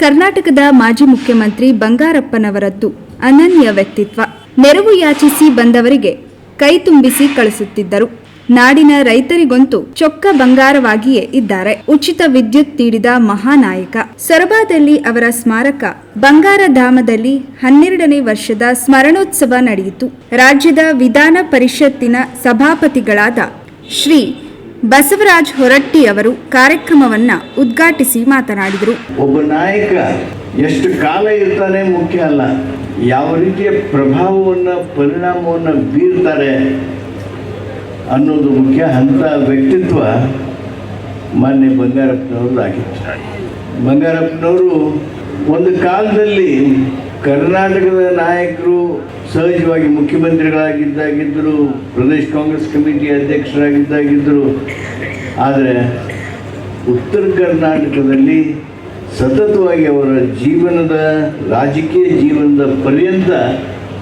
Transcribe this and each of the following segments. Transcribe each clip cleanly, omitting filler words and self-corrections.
ಕರ್ನಾಟಕದ ಮಾಜಿ ಮುಖ್ಯಮಂತ್ರಿ ಬಂಗಾರಪ್ಪನವರದ್ದು ಅನನ್ಯ ವ್ಯಕ್ತಿತ್ವ. ನೆರವು ಯಾಚಿಸಿ ಬಂದವರಿಗೆ ಕೈ ತುಂಬಿಸಿ ಕಳಿಸುತ್ತಿದ್ದರು. ನಾಡಿನ ರೈತರಿಗಂತೂ ಚೊಕ್ಕ ಬಂಗಾರವಾಗಿಯೇ ಇದ್ದಾರೆ. ಉಚಿತ ವಿದ್ಯುತ್ ನೀಡಿದ ಮಹಾನಾಯಕ. ಸೊರಬದಲ್ಲಿ ಅವರ ಸ್ಮಾರಕ ಬಂಗಾರಧಾಮದಲ್ಲಿ 12ನೇ ವರ್ಷದ ಸ್ಮರಣೋತ್ಸವ ನಡೆಯಿತು. ರಾಜ್ಯದ ವಿಧಾನ ಪರಿಷತ್ತಿನ ಸಭಾಪತಿಗಳಾದ ಶ್ರೀ ಬಸವರಾಜ ಹೊರಟ್ಟಿ ಅವರು ಕಾರ್ಯಕ್ರಮವನ್ನ ಉದ್ಘಾಟಿಸಿ ಮಾತನಾಡಿದರು. ಒಬ್ಬ ನಾಯಕ ಎಷ್ಟು ಕಾಲ ಇರ್ತಾನೆ ಮುಖ್ಯ ಅಲ್ಲ, ಯಾವ ರೀತಿಯ ಪ್ರಭಾವವನ್ನು ಪರಿಣಾಮವನ್ನು ಬೀರ್ತಾರೆ ಅನ್ನೋದು ಮುಖ್ಯ. ಅಂಥ ವ್ಯಕ್ತಿತ್ವ ಮಾನ್ಯ ಬಂಗಾರಪ್ಪನವ್ರದ್ದು ಆಗಿತ್ತು. ಬಂಗಾರಪ್ಪನವರು ಒಂದು ಕಾಲದಲ್ಲಿ ಕರ್ನಾಟಕದ ನಾಯಕರು ಸಹಜವಾಗಿ ಮುಖ್ಯಮಂತ್ರಿಗಳಾಗಿದ್ದಾಗಿದ್ದರು, ಪ್ರದೇಶ ಕಾಂಗ್ರೆಸ್ ಕಮಿಟಿ ಅಧ್ಯಕ್ಷರಾಗಿದ್ದಾಗಿದ್ದರು. ಆದರೆ ಉತ್ತರ ಕರ್ನಾಟಕದಲ್ಲಿ ಸತತವಾಗಿ ಅವರ ಜೀವನದ ರಾಜಕೀಯ ಜೀವನದ ಪರ್ಯಂತ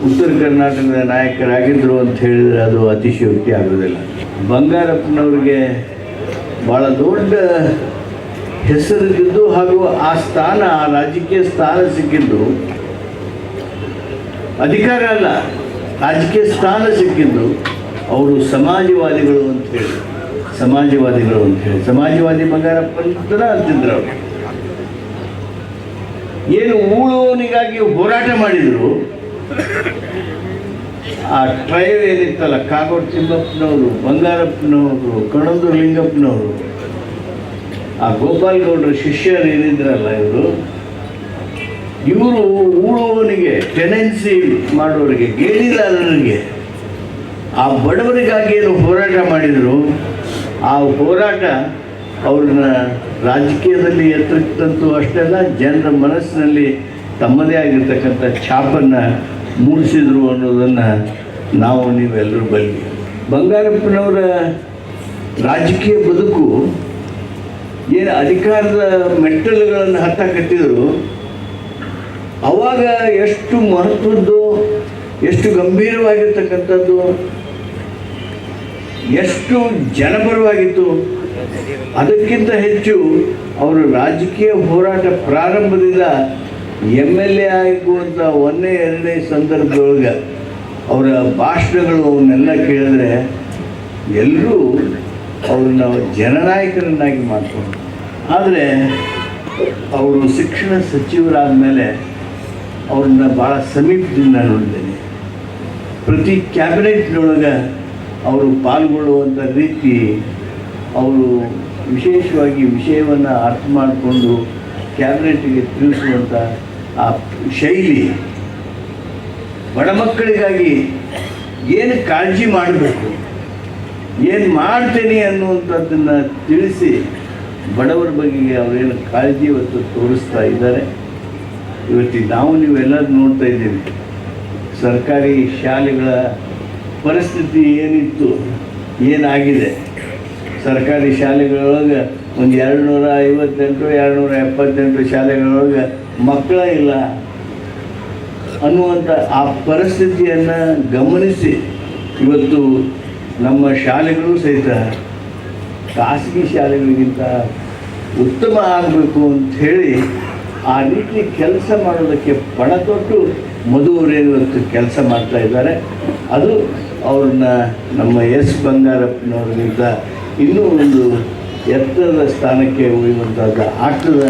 ಉತ್ತರ ಕರ್ನಾಟಕದ ನಾಯಕರಾಗಿದ್ದರು ಅಂತ ಹೇಳಿದರೆ ಅದು ಅತಿಶಯೋಕ್ತಿ ಆಗೋದಿಲ್ಲ. ಬಂಗಾರಪ್ಪನವ್ರಿಗೆ ಭಾಳ ದೊಡ್ಡ ಹೆಸರಿದ್ದು ಹಾಗೂ ಆ ಸ್ಥಾನ, ಆ ರಾಜಕೀಯ ಸ್ಥಾನ ಸಿಕ್ಕಿದ್ದು ಅಧಿಕಾರ ಅಲ್ಲ, ರಾಜಕೀಯ ಸ್ಥಾನ ಸಿಕ್ಕಿದ್ದು ಅವರು ಸಮಾಜವಾದಿಗಳು ಅಂಥೇಳಿ ಸಮಾಜವಾದಿ ಬಂಗಾರಪ್ಪನ ಅಂತಿದ್ರು. ಅವರು ಏನು ಉಳುವವನಿಗಾಗಿ ಹೋರಾಟ ಮಾಡಿದರು. ಆ ಟ್ರೈವ್ ಏನಿತ್ತಲ್ಲ, ಕಾಗೋಡು ತಿಮ್ಮಪ್ಪನವರು, ಬಂಗಾರಪ್ಪನವರು, ಕಣಂದೂರು ಲಿಂಗಪ್ಪನವರು, ಆ ಗೋಪಾಲ್ ಗೌಡರ ಶಿಷ್ಯರು ಏನಿದ್ರಲ್ಲ, ಇವರು ಉಳುವವನಿಗೆ, ಟೆನೆನ್ಸಿ ಮಾಡೋರಿಗೆ, ಗೇಣಿದಾರರಿಗೆ, ಆ ಬಡವರಿಗಾಗಿ ಏನು ಹೋರಾಟ ಮಾಡಿದರು, ಆ ಹೋರಾಟ ಅವ್ರನ್ನ ರಾಜಕೀಯದಲ್ಲಿ ಎತ್ತರಿಸಿದಂತೂ ಅಷ್ಟೆಲ್ಲ ಜನರ ಮನಸ್ಸಿನಲ್ಲಿ ತಮ್ಮದೇ ಆಗಿರ್ತಕ್ಕಂಥ ಛಾಪನ್ನು ಮೂಡಿಸಿದ್ರು ಅನ್ನೋದನ್ನು ನಾವು ನೀವೆಲ್ಲರೂ ಬಲ್ಲಿ. ಬಂಗಾರಪ್ಪನವರ ರಾಜಕೀಯ ಬದುಕು ಏನು ಅಧಿಕಾರದ ಮೆಟ್ಟಲುಗಳನ್ನು ಹತ್ತಕತ್ತಿದ್ರು, ಅವಾಗ ಎಷ್ಟು ಮಹತ್ವದ್ದು, ಎಷ್ಟು ಗಂಭೀರವಾಗಿರ್ತಕ್ಕಂಥದ್ದು, ಎಷ್ಟು ಜನಪರವಾಗಿತ್ತು. ಅದಕ್ಕಿಂತ ಹೆಚ್ಚು ಅವರು ರಾಜಕೀಯ ಹೋರಾಟ ಪ್ರಾರಂಭದಿಂದ MLA ಆಗುವಂಥ 1ನೇ 2ನೇ ಸಂದರ್ಭದೊಳಗೆ ಅವರ ಭಾಷಣಗಳು ಅವನ್ನೆಲ್ಲ ಕೇಳಿದ್ರೆ ಎಲ್ಲರೂ ಅವ್ರನ್ನ ಜನನಾಯಕರನ್ನಾಗಿ ಮಾಡ್ಕೊಂಡು. ಆದರೆ ಅವರು ಶಿಕ್ಷಣ ಸಚಿವರಾದ ಮೇಲೆ ಅವ್ರನ್ನ ಭಾಳ ಸಮೀಪದಿಂದ ನೋಡಿದ್ದೇನೆ. ಪ್ರತಿ ಕ್ಯಾಬಿನೆಟ್ನೊಳಗೆ ಅವರು ಪಾಲ್ಗೊಳ್ಳುವಂಥ ರೀತಿ, ಅವರು ವಿಶೇಷವಾಗಿ ವಿಷಯವನ್ನು ಅರ್ಥ ಮಾಡಿಕೊಂಡು ಕ್ಯಾಬಿನೆಟ್ಗೆ ತಿಳಿಸುವಂಥ ಆ ಶೈಲಿ, ಬಡ ಮಕ್ಕಳಿಗಾಗಿ ಏನು ಕಾಳಜಿ ಮಾಡಬೇಕು, ಏನು ಮಾಡ್ತೇನೆ ಅನ್ನುವಂಥದ್ದನ್ನು ತಿಳಿಸಿ ಬಡವರ ಬಗೆಗೆ ಅವರೇನು ಕಾಳಜಿ ಇವತ್ತು ತೋರಿಸ್ತಾ ಇದ್ದಾರೆ. ಇವತ್ತಿಗೆ ನಾವು ನೀವೆಲ್ಲರೂ ನೋಡ್ತಾ ಇದ್ದೀವಿ, ಸರ್ಕಾರಿ ಶಾಲೆಗಳ ಪರಿಸ್ಥಿತಿ ಏನಿತ್ತು, ಏನಾಗಿದೆ. ಸರ್ಕಾರಿ ಶಾಲೆಗಳೊಳಗೆ ಒಂದು 258 278 ಶಾಲೆಗಳೊಳಗೆ ಮಕ್ಕಳ ಇಲ್ಲ ಅನ್ನುವಂಥ ಆ ಪರಿಸ್ಥಿತಿಯನ್ನು ಗಮನಿಸಿ ಇವತ್ತು ನಮ್ಮ ಶಾಲೆಗಳು ಸಹಿತ ಖಾಸಗಿ ಶಾಲೆಗಳಿಗಿಂತ ಉತ್ತಮ ಆಗಬೇಕು ಅಂಥೇಳಿ ಆ ರೀತಿ ಕೆಲಸ ಮಾಡೋದಕ್ಕೆ ಪಣ ತೊಟ್ಟು ಮಧುವರೇನು ಇವತ್ತು ಕೆಲಸ ಮಾಡ್ತಾ ಇದ್ದಾರೆ. ಅದು ಅವ್ರನ್ನ ನಮ್ಮ ಎಸ್ ಬಂಗಾರಪ್ಪನವ್ರಿಗಿಂತ ಇನ್ನೂ ಒಂದು ಎತ್ತರದ ಸ್ಥಾನಕ್ಕೆ ಒಯ್ಯುವಂಥದ್ದು ಆಗ್ತದೆ.